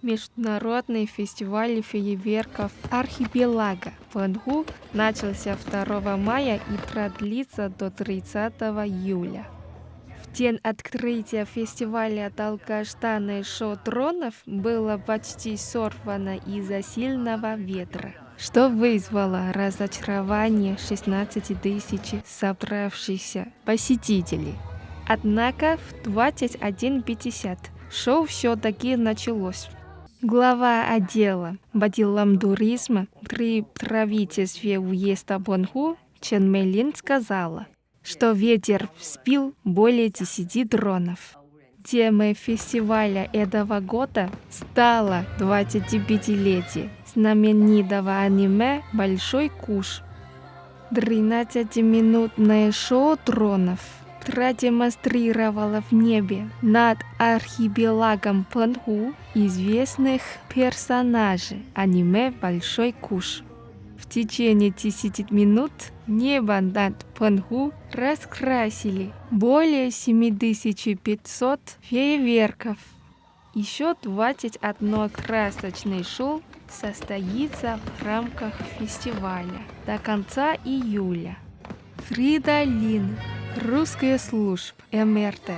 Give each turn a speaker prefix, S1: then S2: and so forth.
S1: Международный фестиваль фейерверков «Архипелага» в Пхангу начался 2 мая и продлится до 30 июля. В день открытия фестиваля долгожданное шоу дронов было почти сорвано из-за сильного ветра, что вызвало разочарование 16 тысяч собравшихся посетителей. Однако в 21:50 шоу все-таки началось. Глава отдела по делам туризма при правительстве уезда Пхангу Чен Мэлин сказала, что ветер сбил более 10 дронов. Темой фестиваля этого года стало 25-летие знаменитого аниме «Большой куш». 13-минутное шоу дронов продемонстрировало в небе над архипелагом Пхангу известных персонажей аниме «Большой куш». В течение 10 минут небо над Пхангу раскрасили более 7500 фейерверков. Еще 21 красочное шоу состоится в рамках фестиваля до конца июля. Фрида Лин, русская служба МРТ.